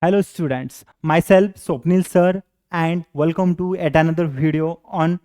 Hello students, myself Swapnil sir and welcome to yet another video on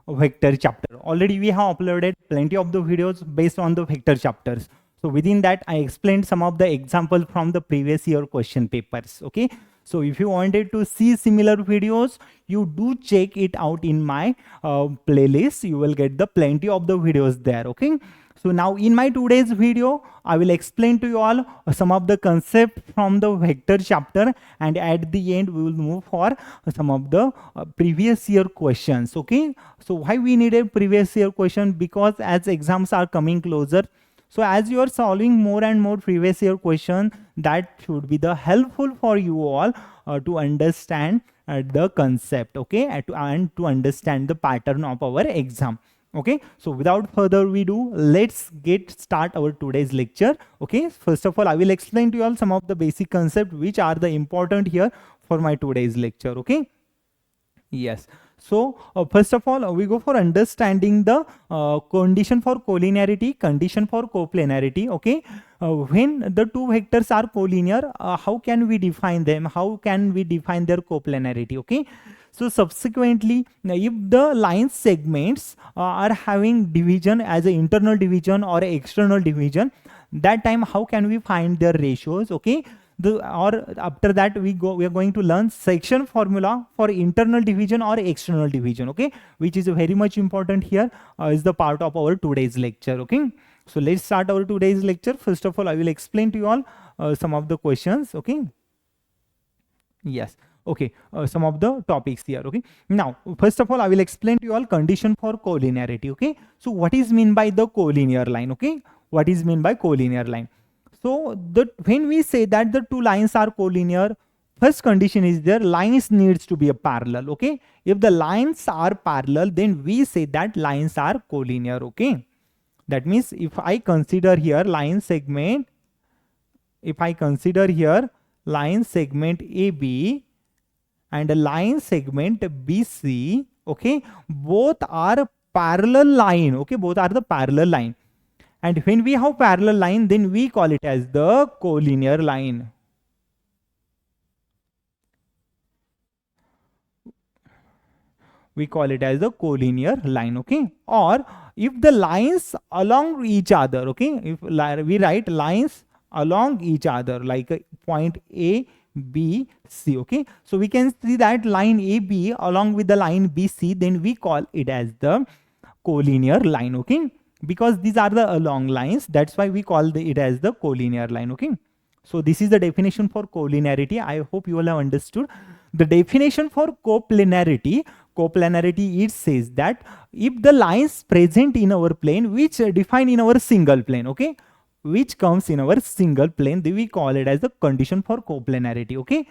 vector chapter. Already we have uploaded plenty of the videos based on the vector chapters. So within that I explained some of the examples from the previous year question papers. Okay. So if you wanted to see similar videos, you do check it out in my playlist. You will get the plenty of the videos there. Okay. So now in my today's video, I will explain to you all some of the concept from the vector chapter, and at the end we will move for some of the previous year questions. Okay. So why we need a previous year question? Because as exams are coming closer, so as you are solving more and more previous year question, that should be the helpful for you all to understand the concept, okay, and to understand the pattern of our exam. Okay, so without further ado, let's get start our today's lecture. Okay, first of all, I will explain to you all some of the basic concepts which are the important here for my today's lecture. Okay, yes. So first of all, we go for understanding the condition for collinearity, condition for coplanarity. Okay, when the two vectors are collinear, how can we define them? How can we define their coplanarity? Okay. So subsequently, if the line segments are having division as an internal division or external division, that time how can we find their ratios? Okay. Or after that we are going to learn section formula for internal division or external division. Okay, which is very much important here, is the part of our today's lecture. Okay, so let's start our today's lecture. First of all, I will explain to you all some of the questions. Okay, yes. Okay, some of the topics here. Okay, now first of all I will explain to you all condition for collinearity. Okay, so what is mean by the collinear line? Okay, what is mean by collinear line? So when we say that the two lines are collinear, first condition is their lines needs to be a parallel. Okay, if the lines are parallel, then we say that lines are collinear. Okay, that means if I consider here line segment, if I consider here line segment AB and a line segment BC, okay, both are parallel line. Okay, both are the parallel line. And when we have parallel line, then we call it as the collinear line. We call it as the collinear line. Okay, or if the lines along each other, okay, if we write lines along each other like a point A, B, C. Okay, so we can see that line AB along with the line BC, then we call it as the collinear line. Okay, because these are the long lines, that's why we call it as the collinear line. Okay, so this is the definition for collinearity. I hope you all have understood. The definition for coplanarity, it says that if the lines present in our plane which define in our single plane, okay, which comes in our single plane, we call it as the condition for coplanarity. Okay,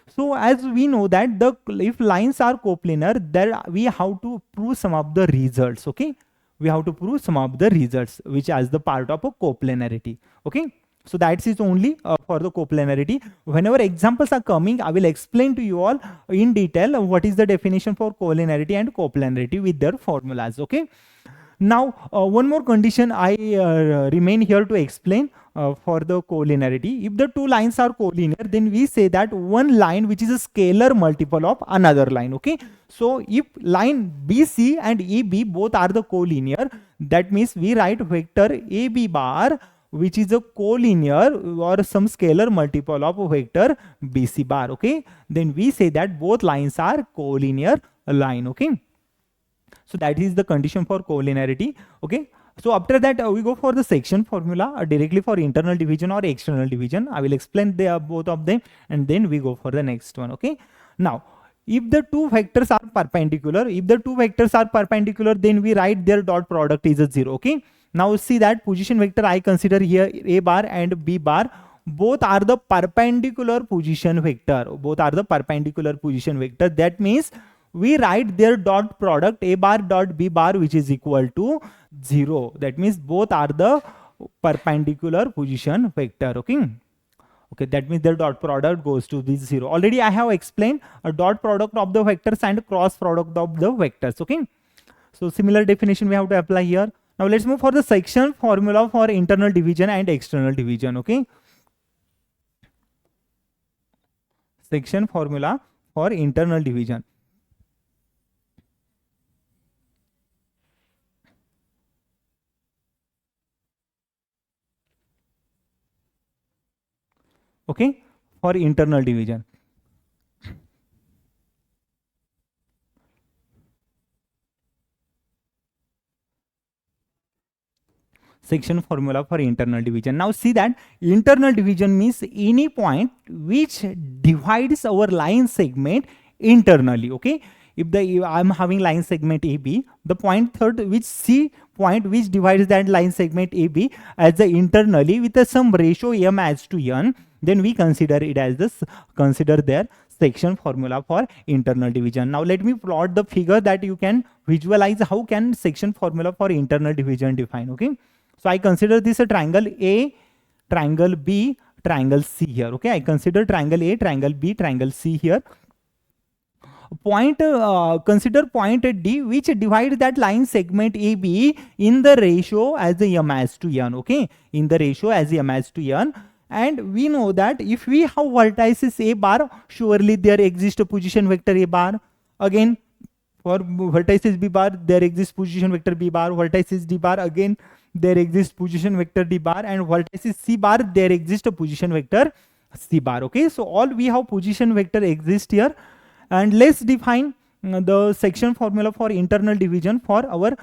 so as we know that if lines are coplanar, there we have to prove some of the results. Okay, we have to prove some of the results which as the part of a coplanarity. Okay, so that is only for the coplanarity. Whenever examples are coming, I will explain to you all in detail what is the definition for collinearity and coplanarity with their formulas. Okay, now one more condition I remain here to explain for the collinearity. If the two lines are collinear, then we say that one line which is a scalar multiple of another line. Okay, so if line BC and EB both are the collinear, that means we write vector AB bar which is a collinear or some scalar multiple of vector BC bar. Okay, then we say that both lines are collinear line. Okay, so that is the condition for collinearity. Okay, so after that we go for the section formula directly for internal division or external division. I will explain both of them and then we go for the next one. Okay, now if the two vectors are perpendicular, then we write their dot product is a 0. Okay, now see that position vector I consider here A bar and B bar, both are the perpendicular position vector. That means we write their dot product A bar dot B bar which is equal to 0. That means both are the perpendicular position vector. Okay, that means their dot product goes to this 0. Already I have explained a dot product of the vectors and cross product of the vectors. Okay, so similar definition we have to apply here. Now let's move for the section formula for internal division and external division. Okay, section formula for internal division. Okay, for internal division. Section formula for internal division. Now see that internal division means any point which divides our line segment internally. Okay, if I'm having line segment AB, the point third which C point which divides that line segment AB as the internally with some ratio m as to n, then we consider it as this, consider their section formula for internal division. Now let me plot the figure that you can visualize how can section formula for internal division define. Okay, so I consider this a triangle A, triangle B, triangle C here. Okay, I consider triangle A, triangle B, triangle C here. Consider point D which divides that line segment AB in the ratio as the m as to n. Okay, in the ratio as m as to n. And we know that if we have vertices A bar, surely there exists a position vector A bar. Again, for vertices B bar, there exists position vector B bar. Vertices D bar, again there exists position vector D bar, and vertices C bar, there exists a position vector C bar. Okay, so all we have position vector exist here. And let's define the section formula for internal division for our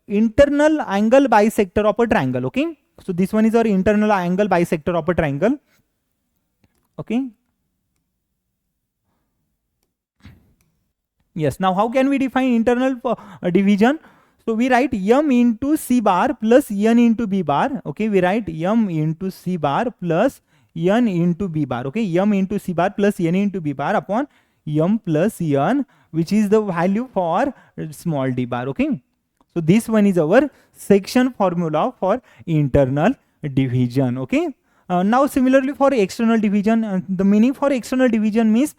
internal angle bisector of a triangle. Okay, so this one is our internal angle bisector of a triangle. Okay, yes, now how can we define internal division? So we write m into C bar plus n into B bar. Okay, we write m into C bar plus n into B bar. Okay, m into C bar plus n into B bar upon m plus n, which is the value for small d bar. Okay, so this one is our section formula for internal division. Okay, now similarly for external division, the meaning for external division means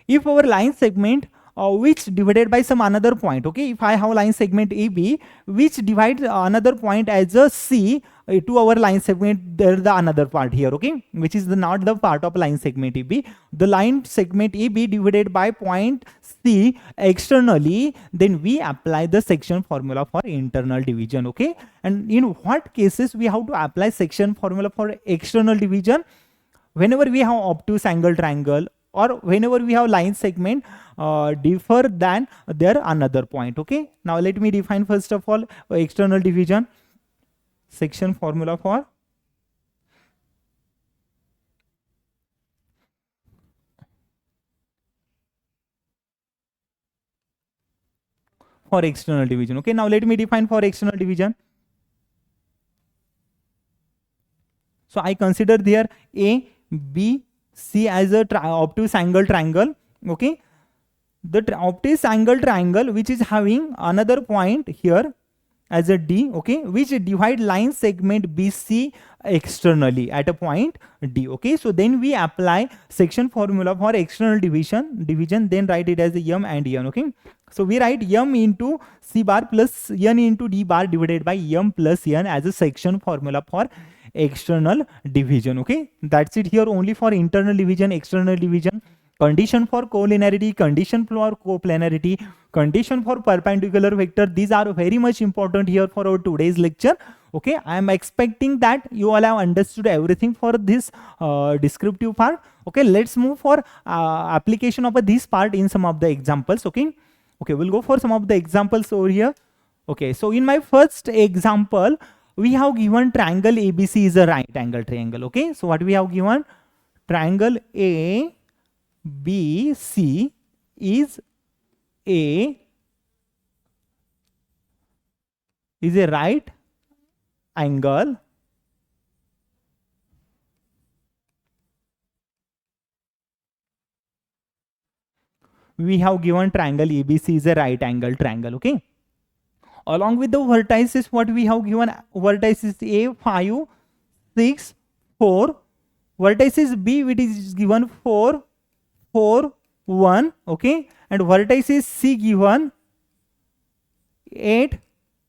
if our line segment which divided by some another point. Okay, if I have line segment AB which divides another point as a C to our line segment, there is the another part here. Okay, which is not the part of line segment AB. The line segment AB divided by point C externally, then we apply the section formula for internal division. Okay, and in what cases we have to apply section formula for external division? Whenever we have obtuse angle triangle, or whenever we have line segment differ than their another point. Okay, now let me define first of all external division. Section formula for external division. Okay, now let me define for external division. So I consider there A, B, C as a obtuse angle triangle. Okay, the obtuse angle triangle which is having another point here as a D, okay, which divide line segment BC externally at a point D. Okay, so then we apply section formula for external division, then write it as a m and n. Okay, so we write m into C bar plus n into D bar divided by m plus n as a section formula for external division. Okay, that's it here only for internal division, external division. Condition for collinearity, condition for coplanarity, condition for perpendicular vector, these are very much important here for our today's lecture. Okay, I am expecting that you all have understood everything for this descriptive part. Okay, let's move for application of this part in some of the examples. Okay, we'll go for some of the examples over here. Okay, so in my first example, we have given triangle ABC is a right angle triangle. Okay, so what we have given, triangle ABC is a right angle we have given triangle ABC is a right angle triangle. Okay, along with the vertices, what we have given, vertices A 5, 6, 4, vertices B which is given 4, 4, 1. Okay, and vertices C given 8,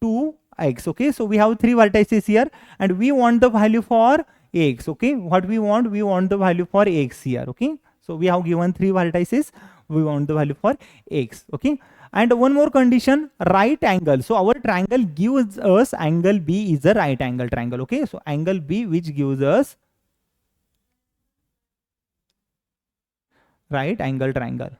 2, x. Okay, so we have 3 vertices here and we want the value for x. Okay, what we want the value for x here. Okay, So we have given 3 vertices, we want the value for x. Okay, and one more condition, right angle. So our triangle gives us angle B is a right angle triangle. Okay, so angle B which gives us right angle triangle.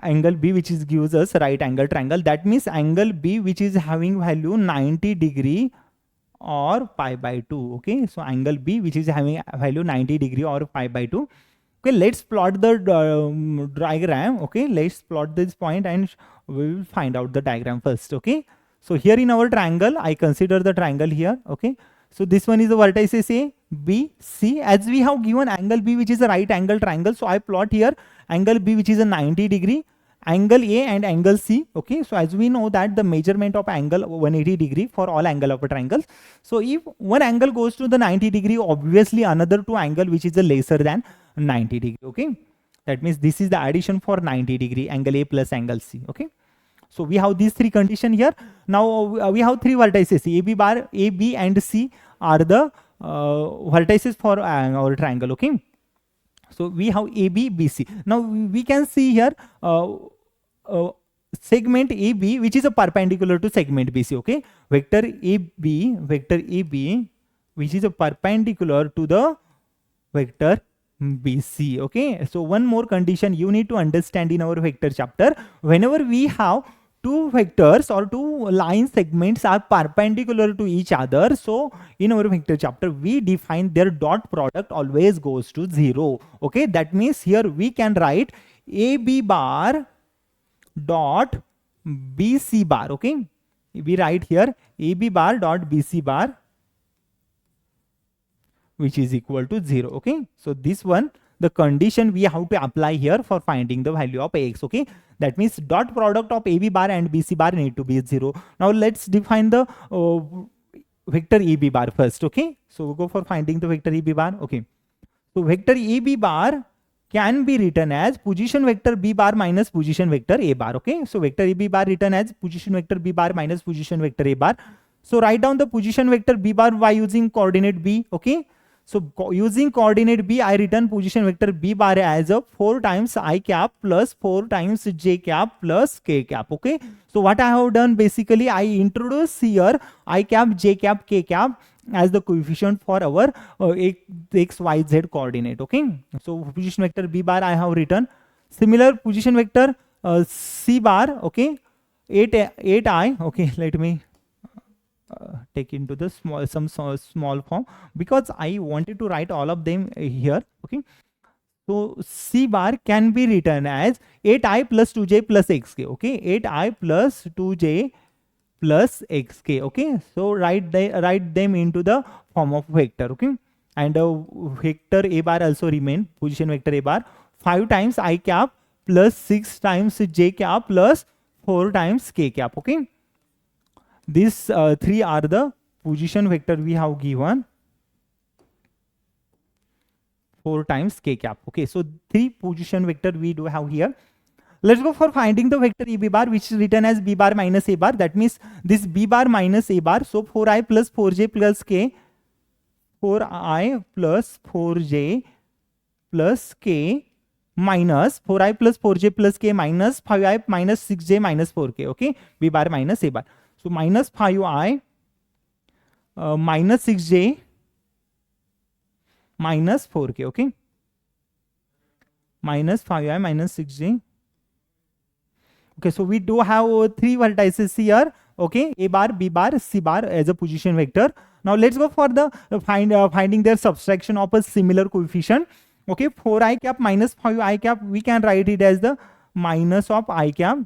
Angle B which is gives us right angle triangle. That means angle B which is having value 90 degree or pi by 2. Okay, so angle B which is having value 90 degree or pi by 2. Okay, let's plot the diagram. Okay, let's plot this point and we will find out the diagram first. Okay, so here in our triangle, I consider the triangle here. Okay, so this one is the vertices A, B, C. As we have given angle B which is a right angle triangle, so I plot here angle B which is a 90 degree, angle A and angle C. Okay, so as we know that the measurement of angle 180 degree for all angle of a triangle. So if one angle goes to the 90 degree, obviously another two angle which is a lesser than 90 degree. Okay, that means this is the addition for 90 degree, angle A plus angle C. Okay, so we have these 3 conditions here. Now we have 3 vertices, AB bar, A, B and C are the vertices for our triangle. Okay, so we have AB, BC. Now we can see here segment AB which is a perpendicular to segment BC. Okay, vector AB which is a perpendicular to the vector BC. Okay, so one more condition you need to understand in our vector chapter. Whenever we have two vectors or two line segments are perpendicular to each other, so in our vector chapter we define their dot product always goes to 0. Okay, that means here we can write AB bar dot BC bar. Okay, we write here AB bar dot BC bar which is equal to 0. Okay, so this one, the condition we have to apply here for finding the value of Ax. Okay, that means dot product of AB bar and BC bar need to be 0. Now let's define the vector AB bar first. Okay, so we'll go for finding the vector AB bar. Okay, so vector AB bar can be written as position vector B bar minus position vector A bar. Okay, so vector AB bar written as position vector B bar minus position vector A bar. So write down the position vector B bar by using coordinate B. Okay, so using coordinate B, I written position vector B bar as a 4 times I cap plus 4 times J cap plus K cap. Okay, so what I have done basically, I introduce here I cap, J cap, K cap as the coefficient for our x, y, z coordinate. Okay, so position vector B bar I have written. Similar position vector C bar. Okay, 8I. Okay, let me take into the small form because I wanted to write all of them here. Okay, so C bar can be written as 8I plus 2J plus XK. Okay, 8I plus 2J plus XK. Okay, so write them into the form of vector. Okay, and vector A bar also remain position vector A bar 5 times I cap plus 6 times J cap plus 4 times K cap. Okay, these 3 are the position vector we have given 4 times K cap. Okay, so 3 position vector we do have here. Let's go for finding the vector AB bar which is written as B bar minus A bar. That means this B bar minus A bar. So 4I plus 4J plus K, 4I plus 4J plus K minus 4I plus 4J plus K minus 5I minus 6J minus 4K. Okay, B bar minus A bar. So minus 5I minus 6J minus 4K. Okay, minus 5I minus 6J. Okay, so we do have 3 vertices here. Okay, A bar, B bar, C bar as a position vector. Now let's go for the finding their subtraction of a similar coefficient. Okay, 4I cap minus 5I cap, we can write it as the minus of I cap.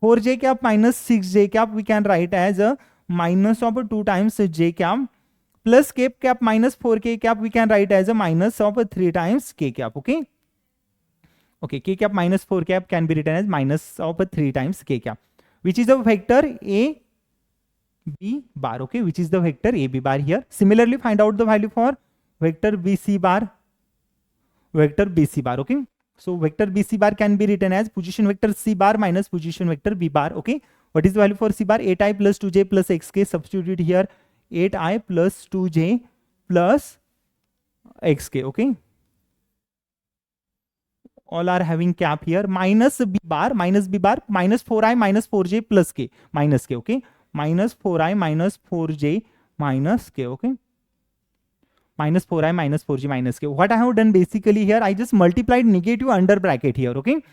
4J cap minus 6J cap, we can write as a minus of 2 times J cap plus K cap minus 4K cap, we can write as a minus of 3 times K cap. Okay, okay, K cap minus 4 cap can be written as minus of 3 times K cap, which is the vector A B bar. Okay, which is the vector A B bar here. Similarly, find out the value for vector BC bar, vector BC bar. Okay, so vector BC bar can be written as position vector C bar minus position vector B bar. Okay, what is the value for C bar? 8I plus 2J plus XK. Substitute here 8I plus 2J plus xk. Okay, all are having cap here. Minus b bar, minus 4i minus 4j plus k, minus k. Okay, minus 4i minus 4j minus k. Okay, minus 4i minus 4j minus k. What I have done basically here, I just multiplied negative under bracket here. Okay,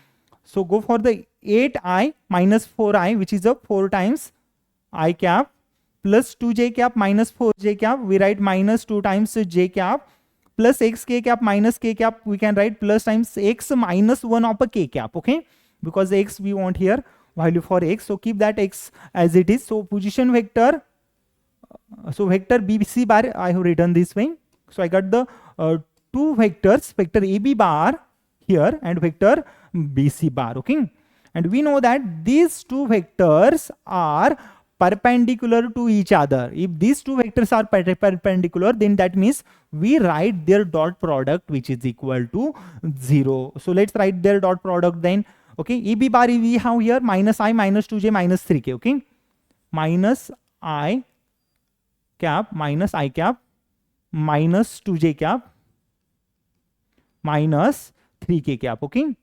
so go for the 8i minus 4i, which is a 4 times I cap, plus 2j cap minus 4j cap. We write minus 2 times j cap, plus xk cap minus k cap. We can write plus times x minus 1 of a k cap. Okay, because x we want here value for x, so keep that x as it is. So position vector, so vector bc bar I have written this way. So I got the two vectors, vector ab bar here and vector bc bar. Okay, and we know that these two vectors are perpendicular to each other. If these two vectors are perpendicular, then that means we write their dot product, which is equal to 0. So let's write their dot product then. Okay, ab bar we have here minus I minus 2j minus 3k. Okay, minus I cap minus I cap minus 2j cap minus 3k cap. Okay,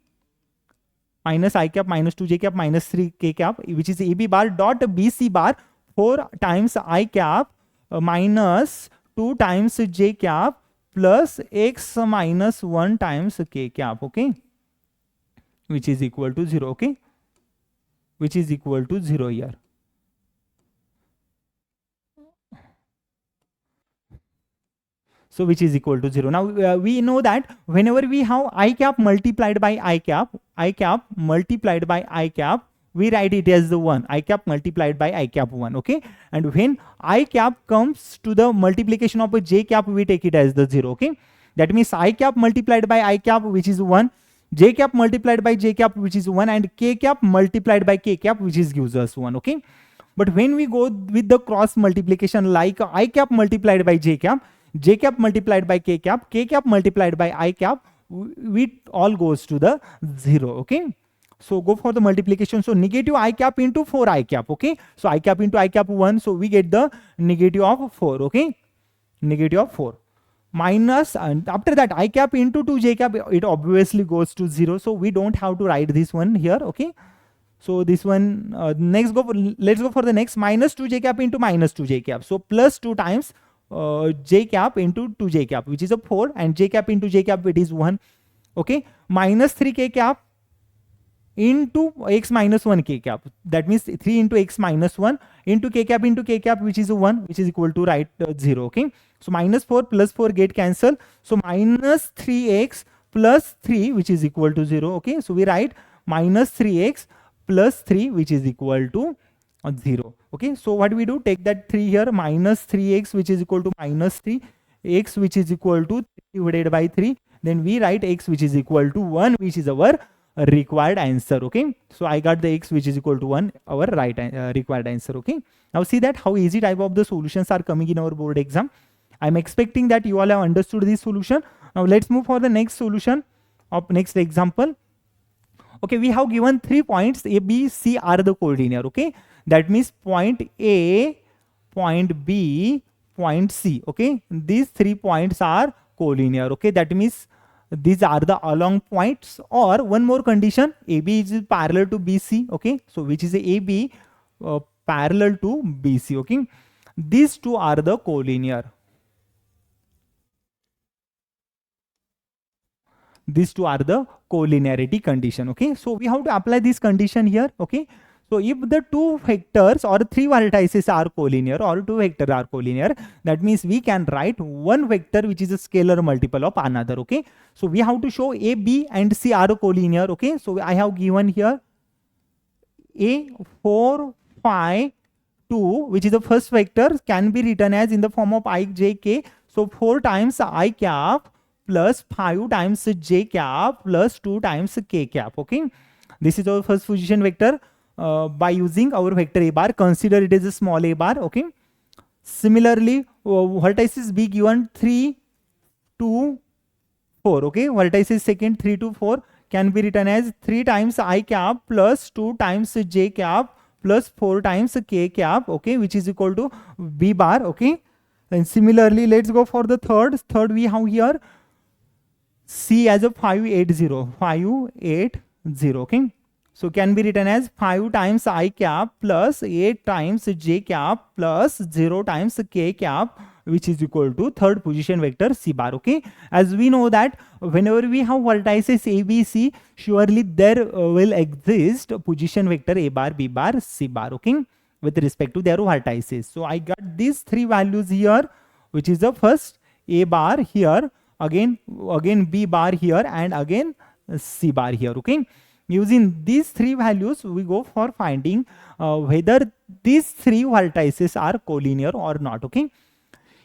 minus I cap minus 2j cap minus 3k cap, which is ab bar dot bc bar 4 times I cap minus 2 times j cap plus x minus 1 times k cap. Okay, which is equal to 0. Okay, which is equal to 0 here. So which is equal to 0. Now we know that whenever we have I cap multiplied by I cap multiplied by I cap, we write it as the 1, I cap multiplied by I cap 1. Okay, and when I cap comes to the multiplication of a j cap, we take it as the 0. Okay, that means I cap multiplied by I cap, which is 1, j cap multiplied by j cap, which is 1, and k cap multiplied by k cap, which is gives us 1. Okay, but when we go with the cross multiplication like I cap multiplied by j cap multiplied by k cap multiplied by I cap, we all goes to the 0. Okay, so go for the multiplication. So negative I cap into 4 I cap. Okay, so I cap into I cap 1, so we get the negative of 4. Okay, negative of 4 minus, and after that I cap into 2 j cap, it obviously goes to 0, so we don't have to write this one here. Okay, so this one let's go for the next, minus 2 j cap into minus 2 j cap, so plus 2 times j cap into 2 j cap, which is a 4, and j cap into j cap, it is 1. Okay, minus 3 k cap into x minus 1 k cap, that means 3 into x minus 1 into k cap, which is 1, which is equal to write 0. Okay, so minus 4 plus 4 get cancel, so minus 3x plus 3, which is equal to 0. Okay, so we write minus 3x plus 3, which is equal to 0. Okay, so what do we do? Take that 3 here, minus 3x, which is equal to minus 3, x which is equal to 3 divided by 3, then we write x which is equal to 1, which is our required answer. Okay, so I got the x which is equal to 1, our required answer. Okay, now see that how easy type of the solutions are coming in our board exam. I'm expecting that you all have understood this solution. Now let's move for the next solution of next example. Okay, we have given 3 points A, B, C are the collinear. Okay, that means point A, point B, point C. Okay, these 3 points are collinear. Okay, that means these are the along points, or one more condition, AB is parallel to BC. Okay, so which is AB parallel to BC. Okay, these two are the collinear. These two are the collinearity condition. Okay, so we have to apply this condition here. Okay, so if the 2 vectors or 3 vertices are collinear, or 2 vectors are collinear, that means we can write one vector which is a scalar multiple of another. Okay, so we have to show A, B and C are collinear. Okay, so I have given here A 4, 5, 2, which is the first vector, can be written as in the form of I, j, k. So 4 times I cap plus 5 times j cap plus 2 times k cap. Okay, this is our first position vector. By using our vector A bar, consider it as a small a bar. Okay, similarly vertices be given 3, 2, 4. Okay, vertices second 3 to 4 can be written as 3 times I cap plus 2 times j cap plus 4 times k cap. Okay, which is equal to B bar. Okay, And similarly, let's go for the third. Third, we have here C as a 580, 580, okay? So can be written as 5 times I cap plus 8 times j cap plus 0 times k cap, which is equal to third position vector C bar, okay? As we know that whenever we have vertices A, B, C, surely there will exist position vector A bar, B bar, C bar, okay? With respect to their vertices. So I got these three values here, which is the first A bar here, again B bar here, and again C bar here, okay? Using these three values, we go for finding whether these three vertices are collinear or not, okay?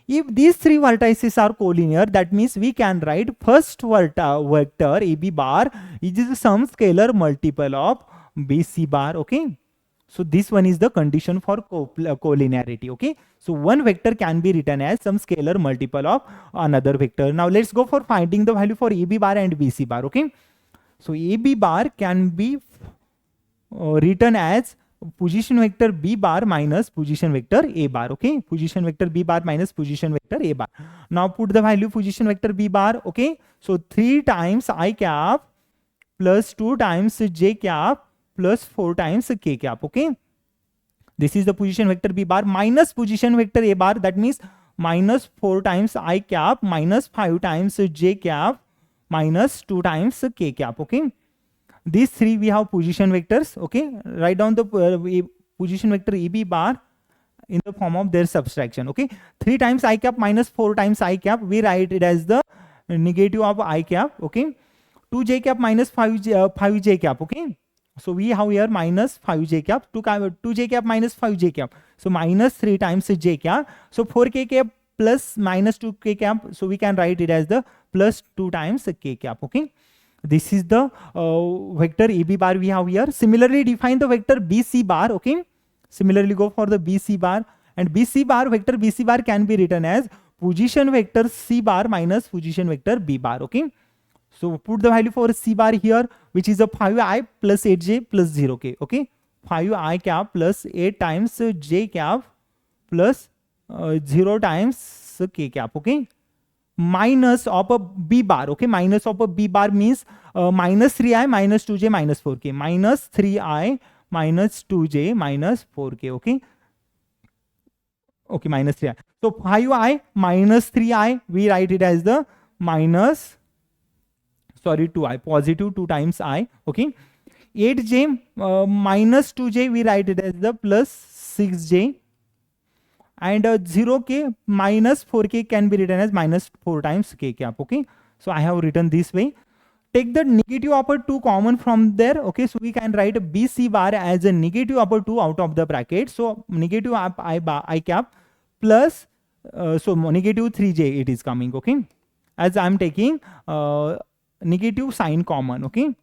If these three vertices are collinear, that means we can write first vector AB bar is some scalar multiple of BC bar, okay? So this one is the condition for collinearity, okay? So one vector can be written as some scalar multiple of another vector. Now let's go for finding the value for AB bar and BC bar, okay? So AB bar can be written as position vector B bar minus position vector A bar, okay? Position vector B bar minus position vector A bar. Now put the value position vector B bar, okay? So 3 times I cap plus 2 times J cap plus 4 times k cap, okay? This is the position vector B bar minus position vector A bar, that means minus 4 times I cap minus 5 times J cap minus 2 times k cap, okay? These three we have position vectors, okay? Write down the position vector AB bar in the form of their subtraction, okay? 3 times I cap minus 4 times I cap, we write it as the negative of I cap, okay? 2 J cap minus 5 J cap, okay? So we have here minus 5 J cap, 2 J cap minus 5 J cap. So minus 3 times J cap. So 4 K cap plus minus 2 K cap. So we can write it as the plus 2 times K cap, okay? This is the vector AB bar we have here. Similarly, define the vector BC bar, okay? Similarly, go for the BC bar. And BC bar, vector BC bar can be written as position vector C bar minus position vector B bar, okay? So put the value for C bar here, which is a 5i plus 8j plus 0k, okay? 5i cap plus 8 times j cap plus 0 times k cap, okay? Minus of a B bar, okay? Minus of a B bar means minus 3i minus 2j minus 4k. Minus 3i minus 2j minus 4k, okay? Okay, minus 3i. So 5i minus 3i, we write it as the minus, sorry, 2i, positive 2 times I, okay? 8j minus 2j, we write it as the plus 6j. And 0k minus 4k can be written as minus 4 times k cap, okay? So I have written this way. Take the negative upper 2 common from there, okay? So we can write BC bar as a negative upper 2 out of the bracket. So negative I cap plus, so negative 3j it is coming, okay? As I'm taking negative sign common, okay?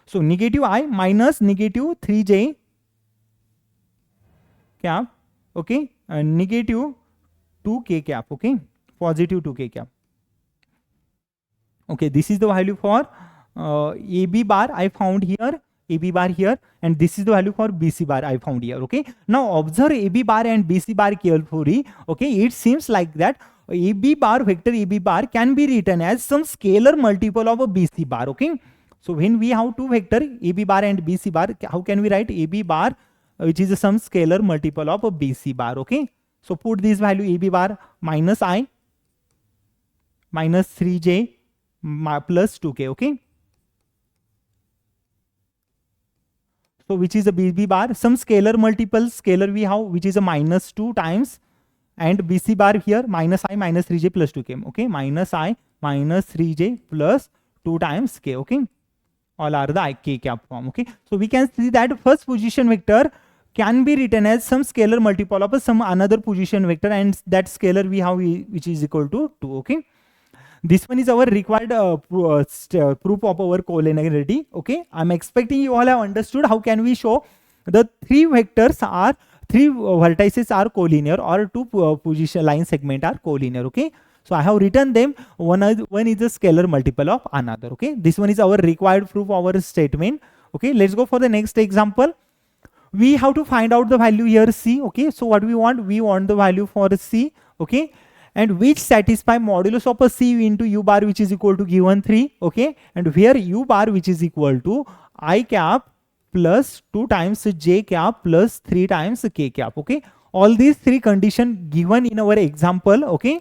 So negative I minus negative 3j cap, okay? And negative 2k cap, okay? Positive 2k cap. Okay, this is the value for AB bar I found here, AB bar here, and this is the value for BC bar I found here, okay? Now observe AB bar and BC bar carefully, okay? It seems like that AB bar, vector AB bar can be written as some scalar multiple of a BC bar, okay? So when we have two vector AB bar and BC bar, how can we write AB bar, which is some scalar multiple of a BC bar, okay? So put this value AB bar minus I minus 3j plus 2k, okay? So which is a BB bar, some scalar multiple scalar we have, which is a minus 2 times, and BC bar here minus I minus 3j plus 2k, okay? Minus I minus 3j plus 2 times k, okay? All are the k cap form, okay? So we can see that first position vector can be written as some scalar multiple of some another position vector, and that scalar we have which is equal to 2, okay? This one is our required proof of our collinearity, okay? I'm expecting you all have understood how can we show the three vertices are collinear, or two position line segment are collinear, okay? So I have written them, one is a scalar multiple of another, okay? This one is our required proof of our statement, okay? Let's go for the next example. we have to find out the value here C. Okay, so what we want the value for C. Okay, and which satisfy modulus of a C into U bar, which is equal to given 3. Okay, and here U bar, which is equal to I cap plus 2 times J cap plus 3 times K cap. Okay, all these three conditions given in our example. Okay,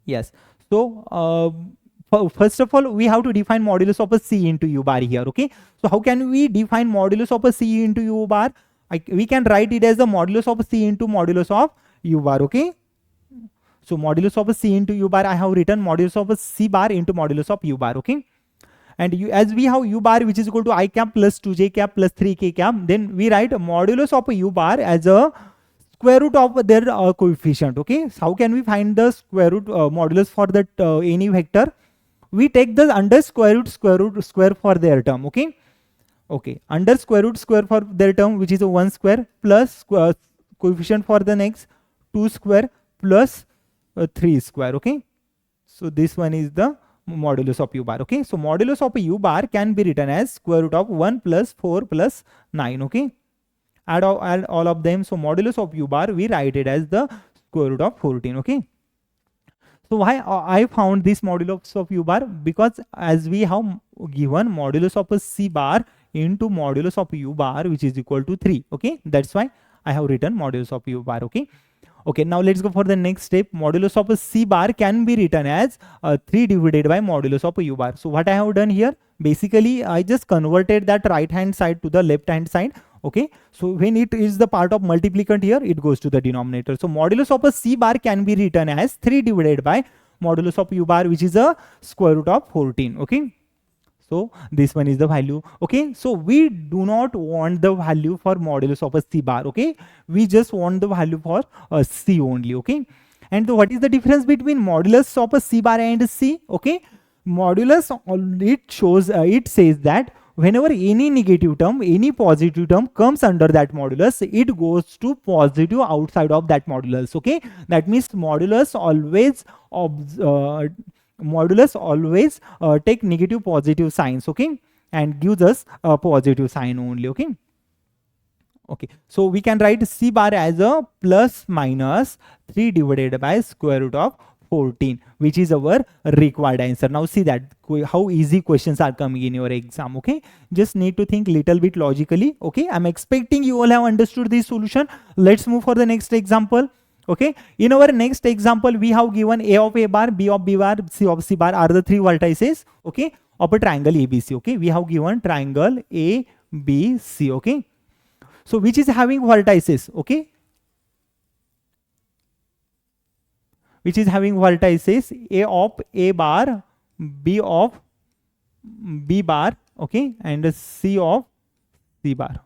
yes. So first of all, we have to define modulus of a C into U bar here. Okay, so how can we define modulus of a C into U bar? We can write it as the modulus of C into modulus of U bar. Okay, so modulus of a C into U bar, I have written modulus of a C bar into modulus of U bar. Okay, and as we have U bar, which is equal to I cap plus 2J cap plus 3K cap, then we write modulus of a U bar as a square root of their coefficient. Okay, so how can we find the square root modulus for that any vector? We take the under square for their term. Okay, okay, under square root square for their term, which is a 1 square plus coefficient for the next 2 square plus 3 square. Okay, so this one is the modulus of U bar. Okay, so modulus of a U bar can be written as square root of 1 plus 4 plus 9. Okay, add all of them. So modulus of U bar, we write it as the square root of 14. Okay, so why I found this modulus of U bar? Because as we have given modulus of a C bar into modulus of U bar, which is equal to 3. Okay, that's why I have written modulus of U bar. Okay, okay, now let's go for the next step. Modulus of a C bar can be written as 3 divided by modulus of a U bar. So what I have done here, basically I just converted that right hand side to the left hand side. Okay, so when it is the part of multiplicand here, it goes to the denominator. So modulus of a C bar can be written as 3 divided by modulus of U bar, which is a square root of 14. Okay, so this one is the value. Okay, so we do not want the value for modulus of a C bar. Okay, we just want the value for C only. Okay, and what is the difference between modulus of a C bar and C? Okay, modulus, it shows it says that whenever any negative term, any positive term comes under that modulus, it goes to positive outside of that modulus. Okay, that means modulus always take negative positive signs. Okay, and gives us a positive sign only. Okay, okay, so we can write C bar as a plus minus 3 divided by square root of 14, which is our required answer. Now see that how easy questions are coming in your exam. Okay, just need to think little bit logically. Okay, I'm expecting you all have understood this solution. Let's move for the next example. Okay, in our next example, we have given A of A bar, B of B bar, C of C bar are the 3 vertices, okay, of a triangle ABC. Okay, we have given triangle ABC. Okay, so which is having vertices? Okay, which is having vertices A of A bar, B of B bar, okay, and C of C bar.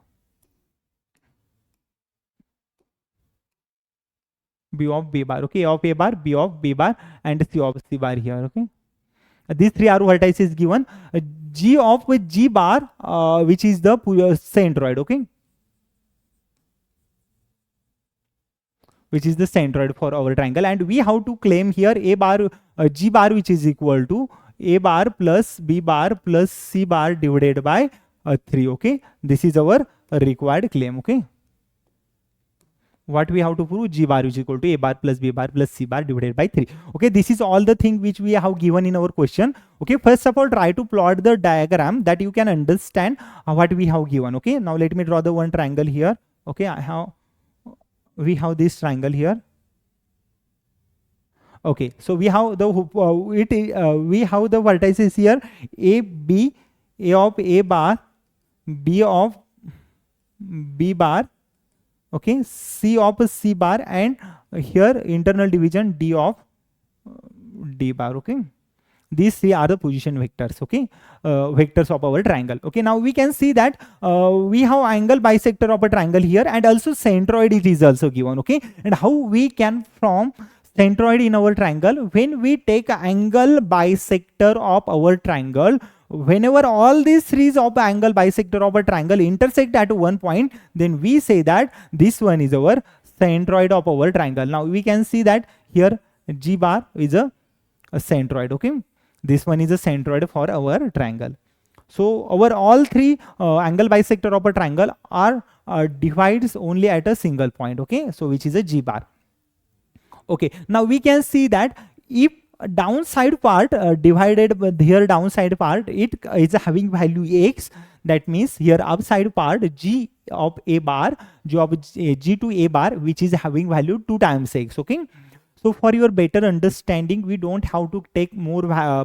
B of B bar, okay, A of A bar, B of B bar, and C of C bar here. Okay, these 3 are vertices given. G of G bar, which is the centroid. Okay, which is the centroid for our triangle, and we have to claim here A bar, G bar, which is equal to A bar plus B bar plus C bar divided by 3. Okay, this is our required claim. Okay, what we have to prove? G bar is equal to A bar plus B bar plus C bar divided by 3. Okay, this is all the thing which we have given in our question. Okay, first of all, try to plot the diagram that you can understand what we have given. Okay, now let me draw the one triangle here. Okay, we have this triangle here. Okay, so we have the we have the vertices here A, B, A of A bar, B of B bar, okay, C of C bar, and here internal division D of D bar. Okay, these 3 are the position vectors. Okay, vectors of our triangle. Okay, now we can see that we have angle bisector of a triangle here, and also centroid it is also given. Okay, and how we can from centroid in our triangle? When we take angle bisector of our triangle, whenever all these 3 of angle bisector of a triangle intersect at one point, then we say that this one is our centroid of our triangle. Now we can see that here G bar is a centroid. Okay, this one is a centroid for our triangle. So our all three angle bisector of a triangle are divides only at a single point, okay, so which is a G bar. Okay, now we can see that if downside part divided by here downside part, it is having value x, that means here upside part G of a bar, G to a bar, which is having value 2 times x, okay. So for your better understanding, we don't have to take more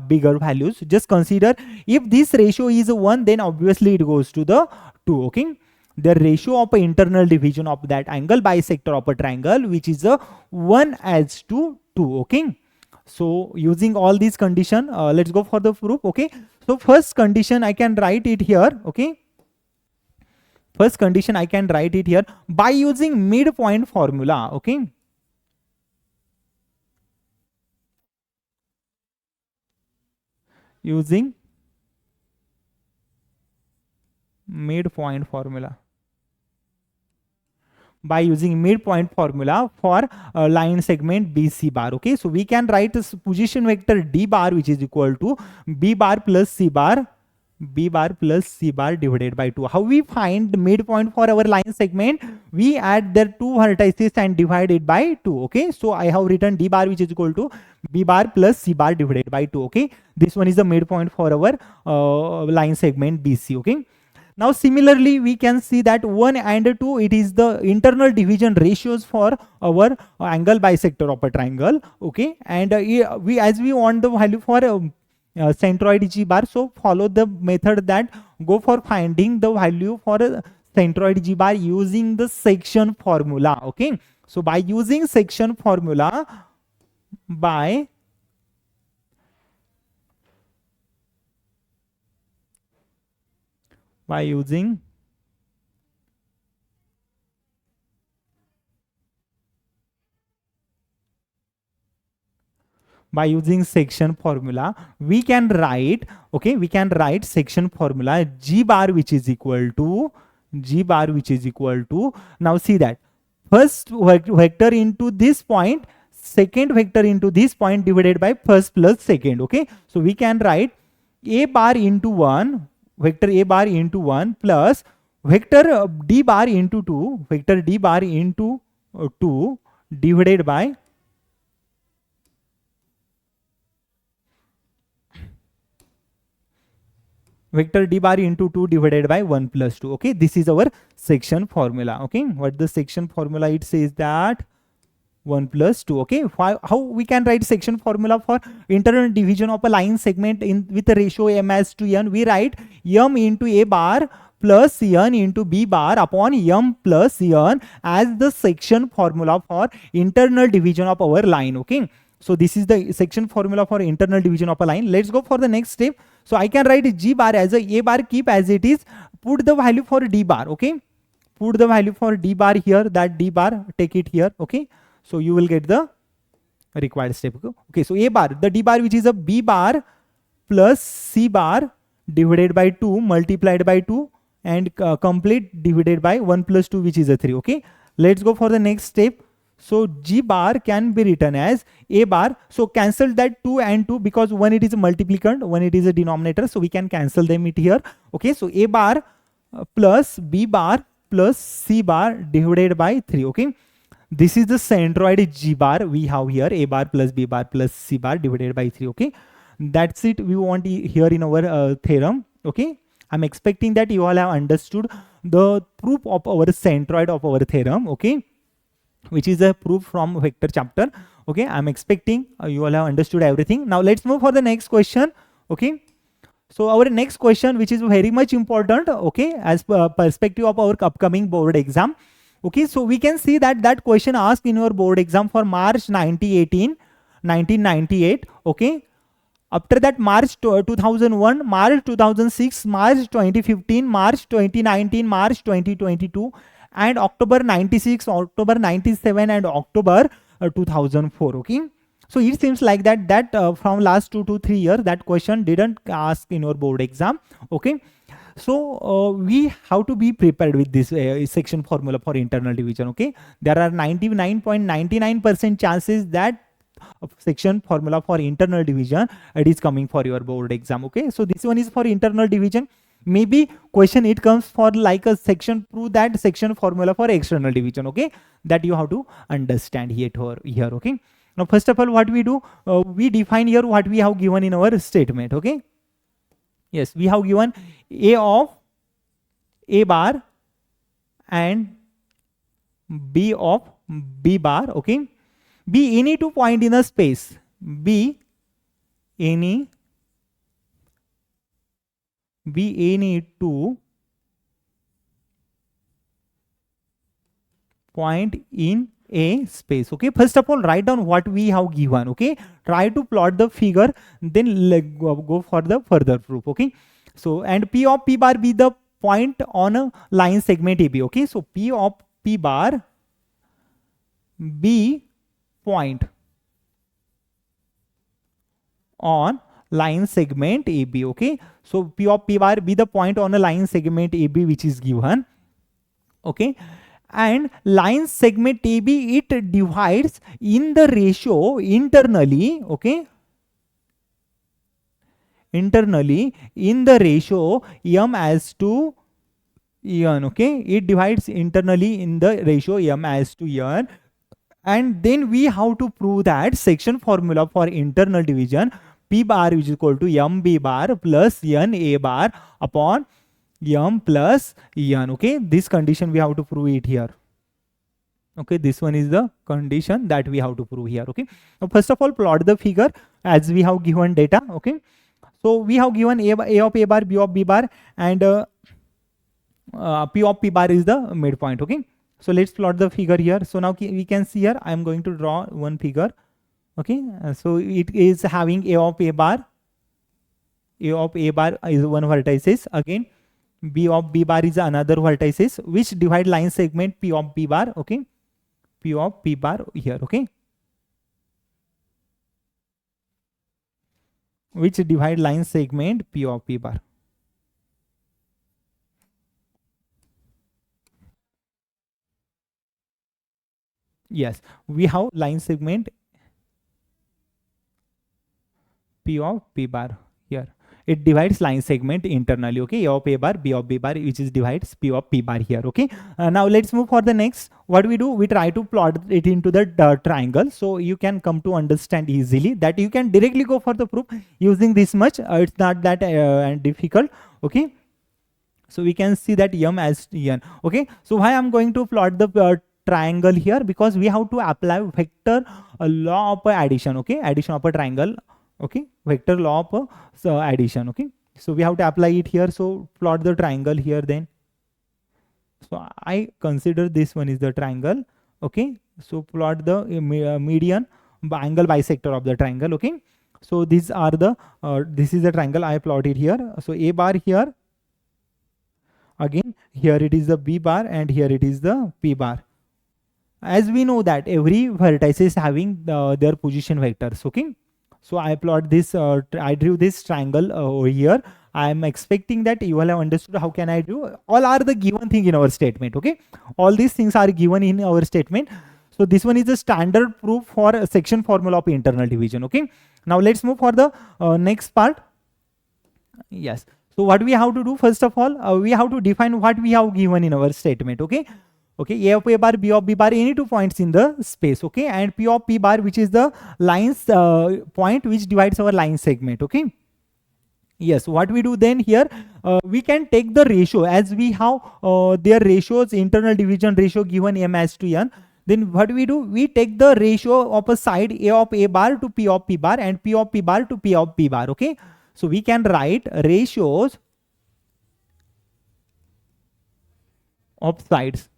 bigger values. Just consider if this ratio is 1, then obviously it goes to the 2, okay. The ratio of internal division of that angle bisector of a triangle, which is a 1:2, okay. So using all these condition, let's go for the proof, okay. So first condition I can write it here, okay. First condition I can write it here by using midpoint formula, okay. Using midpoint formula. By using midpoint formula for line segment BC bar, okay. So we can write this position vector D bar, which is equal to B bar plus C bar, B bar plus C bar divided by 2. How we find the midpoint for our line segment? We add their two vertices and divide it by 2, okay. So I have written D bar, which is equal to B bar plus C bar divided by 2, okay. This one is the midpoint for our line segment BC, okay. Now similarly, we can see that 1 and 2, it is the internal division ratios for our angle bisector of a triangle, okay. And we as we want the value for centroid G bar, so follow the method that go for finding the value for centroid G bar using the section formula, okay. So by using section formula, by using section formula, we can write, okay, we can write section formula G bar, which is equal to now see that first vector into this point, second vector into this point divided by first plus second, okay. So we can write A bar into 1, vector A bar into 1 plus vector D bar into 2, vector D bar into 2 divided by vector D bar into 2 divided by 1 plus 2, okay. This is our section formula, okay. What the section formula? It says that 1 plus 2, okay. How we can write section formula for internal division of a line segment with a ratio m as to n? We write m into A bar plus n into B bar upon m plus n as the section formula for internal division of our line, okay. So this is the section formula for internal division of a line. Let's go for the next step. So I can write G bar as a bar, keep as it is, put the value for D bar, okay. Put the value for D bar here, that D bar, take it here, okay. So you will get the required step, okay. So A bar, the D bar, which is a B bar plus C bar divided by 2 multiplied by 2 and complete divided by 1 plus 2, which is a 3, okay. Let's go for the next step. So G bar can be written as A bar. So cancel that 2 and 2 because one it is a multiplicand, one it is a denominator. So we can cancel them it here. Okay. So A bar plus B bar plus C bar divided by 3. Okay. This is the centroid G bar we have here. A bar plus B bar plus C bar divided by 3. Okay. That's it we want here in our theorem. Okay. I'm expecting that you all have understood the proof of our centroid of our theorem. Okay. Which is a proof from vector chapter. Okay, I'm expecting you all have understood everything. Now let's move for the next question. Okay, so our next question, which is very much important, okay, as perspective of our upcoming board exam. Okay, so we can see that question asked in your board exam for March 1998. Okay, after that March 2001, March 2006, March 2015, March 2019, March 2022. And October 96, October 97, and October 2004. Okay, so it seems like that from last 2 to 3 years that question didn't ask in your board exam. Okay, so we have to be prepared with this section formula for internal division. Okay, there are 99.99% chances that section formula for internal division, it is coming for your board exam. Okay, so this one is for internal division. Maybe question it comes for like a section, prove that section formula for external division. Okay, that you have to understand here. Okay, now first of all, what we do, we define here what we have given in our statement. Okay, yes, we have given A of A bar and B of B bar. Okay, B any two point in a space, B any two point in a space. Okay, first of all, write down what we have given. Okay, try to plot the figure, then go for the further proof. Okay, so and P of P bar be the point on a line segment AB. Okay, so P of P bar be point on line segment AB. Okay, so P of P bar be the point on a line segment AB which is given. Okay, and line segment AB, it divides in the ratio internally. Okay, internally in the ratio M as to N. Okay, it divides internally in the ratio M as to N. And then we have to prove that section formula for internal division, P bar is equal to M B bar plus N A bar upon M plus N. Okay, this condition we have to prove it here. Okay, this one is the condition that we have to prove here. Okay, now first of all, plot the figure as we have given data. Okay, so we have given A of A bar, B of B bar, and P of P bar is the midpoint. Okay, so let's plot the figure here. So now we can see here, I am going to draw one figure. Okay, so it is having A of A bar. A of A bar is one vertices. Again, B of B bar is another vertices which divide line segment P of B bar. Okay, P of P bar here. Okay, which divide line segment P of P bar. Yes, we have line segment P of P bar here. It divides line segment internally. Okay, A of A bar, B of B bar, which is divides P of P bar here. Okay, now let's move for the next. What we do, we try to plot it into the triangle, so you can come to understand easily that you can directly go for the proof using this much. It's not that difficult. Okay, so we can see that M as N. Okay, so why I'm going to plot the triangle here, because we have to apply vector law of addition. Okay, addition of a triangle. Okay, vector law of addition. Okay, so we have to apply it here. So plot the triangle here then. So I consider this one is the triangle. Okay, so plot the median angle bisector of the triangle. Okay, so these are the this is the triangle I plotted here. So A bar here, again here it is the B bar, and here it is the P bar. As we know that every vertex is having their position vectors. Okay, so I plot this, I drew this triangle over here. I am expecting that you all have understood how can I do. All are the given thing in our statement. Okay, all these things are given in our statement. So this one is the standard proof for a section formula of internal division. Okay, now let's move for the next part. Yes, so what we have to do, first of all, we have to define what we have given in our statement. Okay, okay, A of A bar, B of B bar, any 2 points in the space. Okay, and P of P bar, which is the lines point which divides our line segment. Okay, yes, what we do then here, we can take the ratio as we have their ratios, internal division ratio given M as to N. Then what we do, we take the ratio of a side A of A bar to P of P bar and P of P bar to P of P bar. Okay, so we can write ratios of sides.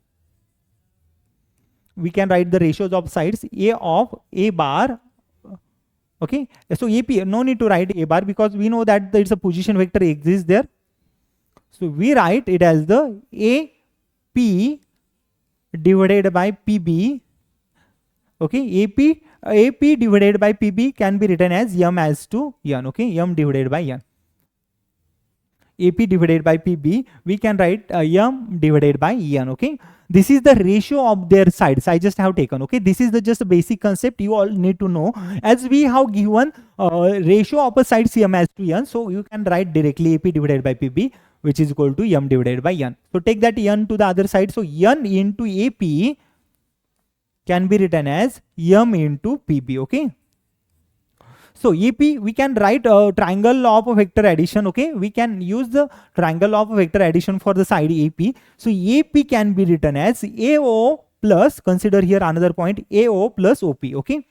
We can write the ratios of sides A of A bar. Okay, so AP, no need to write A bar because we know that there is a position vector exists there. So we write it as the AP divided by PB. Okay, AP divided by PB can be written as M as to N. Okay, M divided by N. AP divided by PB, we can write M divided by En. Okay, this is the ratio of their sides. I just have taken. Okay, this is the just basic concept you all need to know. As we have given ratio of a side M as to N, so you can write directly AP divided by PB, which is equal to M divided by N. So take that N to the other side. So N into AP can be written as M into PB. Okay. So AP, we can write a triangle of a vector addition. Okay, we can use the triangle of a vector addition for the side AP. So AP can be written as AO plus, consider here another point, AO plus OP. Okay,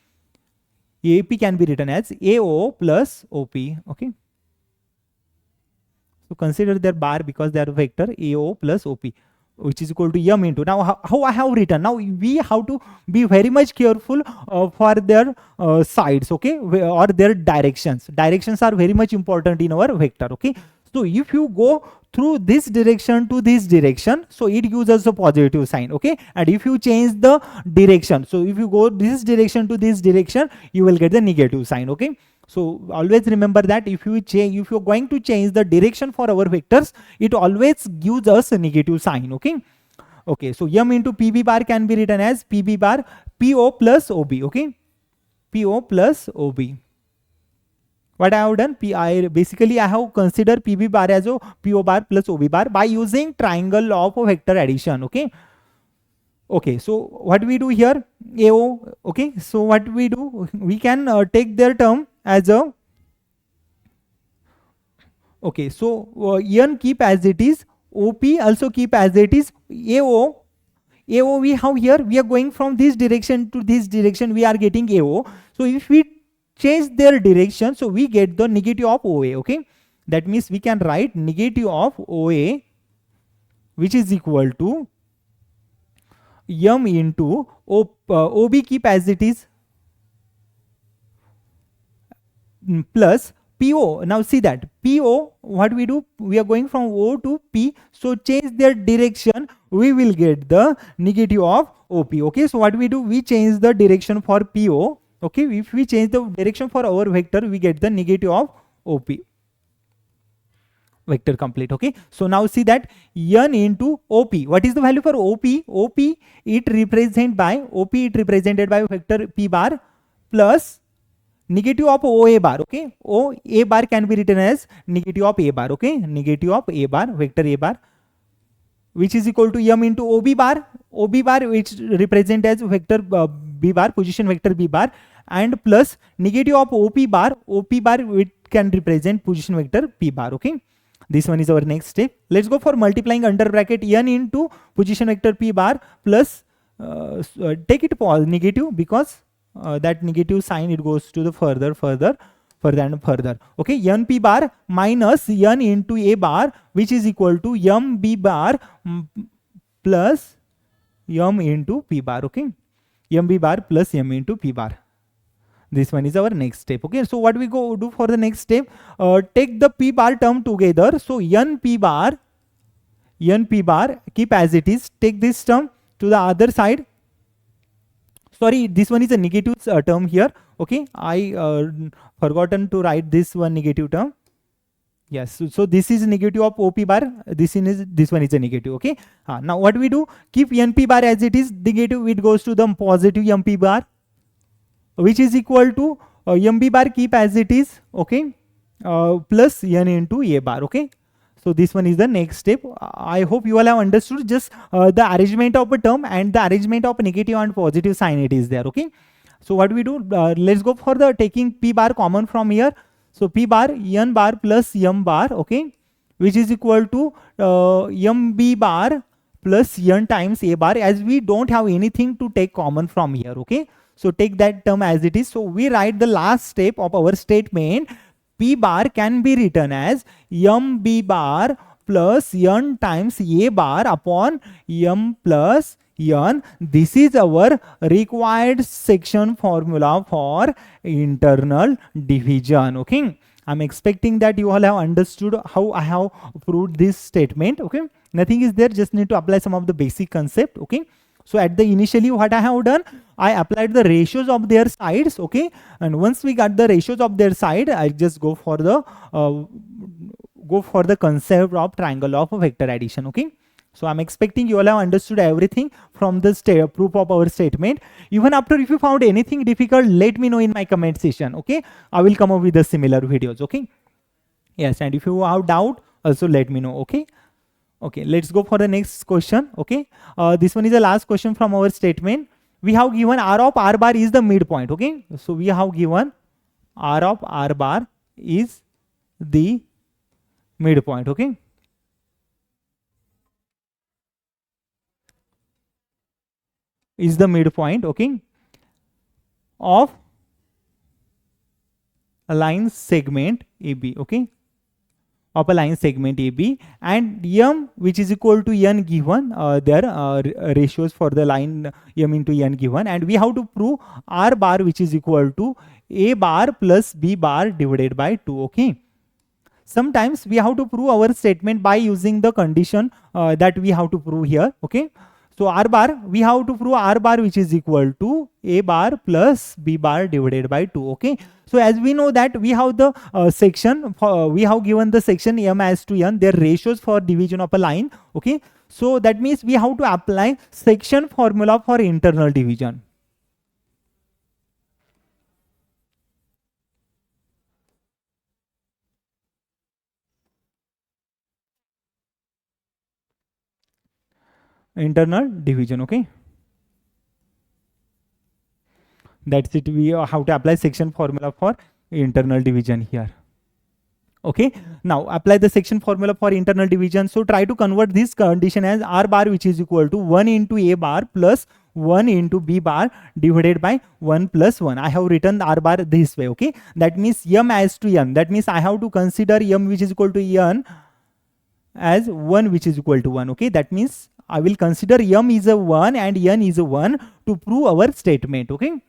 AP can be written as AO plus OP. Okay, so consider their bar because they are vector AO plus OP, which is equal to M into. Now how I have written, now we have to be very much careful for their sides, okay, or their directions. Directions are very much important in our vector. Okay, so if you go through this direction to this direction, so it gives us a positive sign. Okay, and if you change the direction, so if you go this direction to this direction, you will get the negative sign. Okay, so always remember that if you're going to change the direction for our vectors, it always gives us a negative sign. Okay, okay, so M into PB bar can be written as PB bar PO plus OB. Okay, PO plus OB. What I have done, basically I have considered PB bar as a PO bar plus OB bar by using triangle of a vector addition. Okay, okay, so what we do here, AO. Okay, so what we do, we can take their term as a, okay, so N keep as it is, OP also keep as it is, AO we have here, we are going from this direction to this direction, we are getting AO. So if we change their direction, so we get the negative of OA. Okay, that means we can write negative of OA, which is equal to M into OB keep as it is, plus PO. Now see that PO, what we do, we are going from O to P, so change their direction, we will get the negative of OP. Okay, so what we do, we change the direction for PO. Okay, if we change the direction for our vector, we get the negative of OP. Vector complete. Okay, so now see that N into OP, what is the value for OP? OP, it represented by vector P bar plus negative of OA bar. Okay, OA bar can be written as negative of A bar. Okay, negative of A bar, vector A bar, which is equal to M into OB bar, which represent as vector B bar, position vector B bar, and plus negative of OP bar, which can represent position vector P bar. Okay, this one is our next step. Let's go for multiplying under bracket N into position vector P bar plus take it pause negative, because that negative sign, it goes to the further and further. Okay, N P bar minus N into A bar, which is equal to M B bar plus M into P bar. Okay, M B bar plus M into P bar. This one is our next step. Okay, so what we go do for the next step, take the P bar term together. So N P bar keep as it is, take this term to the other side. Sorry, this one is a negative term here. Okay, I forgotten to write this one negative term. Yes, so this is negative of OP bar, this one is a negative. Okay, now what we do, keep NP bar as it is, negative, it goes to the positive MP bar, which is equal to MB bar keep as it is. Okay, plus N into A bar. Okay, so this one is the next step. I hope you all have understood just the arrangement of a term and the arrangement of negative and positive sign, it is there. Okay, so what we do, let's go for the taking P bar common from here. So P bar, N bar plus M bar, okay, which is equal to MB bar plus N times A bar, as we don't have anything to take common from here. Okay, so take that term as it is. So we write the last step of our statement. P bar can be written as MB bar plus N times A bar upon M plus N. This is our required section formula for internal division. Okay, I'm expecting that you all have understood how I have proved this statement. Okay, nothing is there, just need to apply some of the basic concept. Okay, so at the initially what I have done, I applied the ratios of their sides. Okay, and once we got the ratios of their side, I just go for the go for the concept of triangle of vector addition. Okay, so I'm expecting you all have understood everything from the proof of our statement. Even after, if you found anything difficult, let me know in my comment section. Okay, I will come up with the similar videos. Okay, yes, and if you have doubt, also let me know. Okay. Okay, let's go for the next question. Okay, this one is the last question from our statement. We have given R of R bar is the midpoint. Okay, so we have given R of R bar is the midpoint. Okay, is the midpoint. Okay, of a line segment AB. Okay, of a line segment AB, and M, which is equal to N given, there are ratios for the line M into N given, and we have to prove R bar, which is equal to A bar plus B bar divided by 2. Okay, sometimes we have to prove our statement by using the condition that we have to prove here. Okay, so R bar, we have to prove R bar, which is equal to A bar plus B bar divided by 2. Okay, so as we know that we have the section, we have given the section M as to N, their ratios for division of a line. Okay, so that means we have to apply section formula for internal division. Internal division. Okay, that's it. We have to apply section formula for internal division here. Okay, now apply the section formula for internal division. So try to convert this condition as R bar, which is equal to 1 into A bar plus 1 into B bar divided by 1 plus 1. I have written R bar this way. Okay, that means M as to N. That means I have to consider M, which is equal to N, as 1, which is equal to 1. Okay, that means I will consider M is a 1 and N is a 1 to prove our statement. Okay,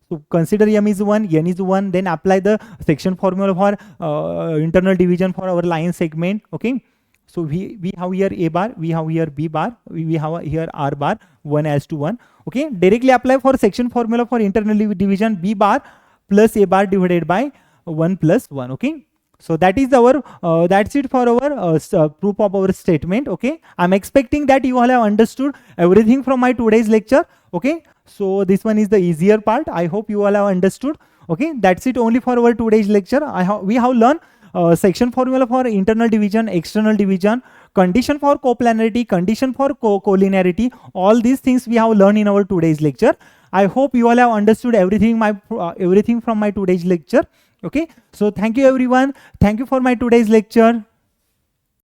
so consider M is 1, N is 1, then apply the section formula for internal division for our line segment. Okay, so we have here A bar, we have here B bar, we have here R bar, 1 as to 1. Okay, directly apply for section formula for internal division, B bar plus A bar divided by 1 plus 1. Okay, so that is our that's it for our proof of our statement. Okay, I'm expecting that you all have understood everything from my today's lecture. Okay, so this one is the easier part. I hope you all have understood. Okay, that's it only for our today's lecture. We have learned section formula for internal division, external division, condition for coplanarity, condition for collinearity. All these things we have learned in our today's lecture. I hope you all have understood everything everything from my today's lecture. Okay, so thank you everyone. Thank you for my today's lecture.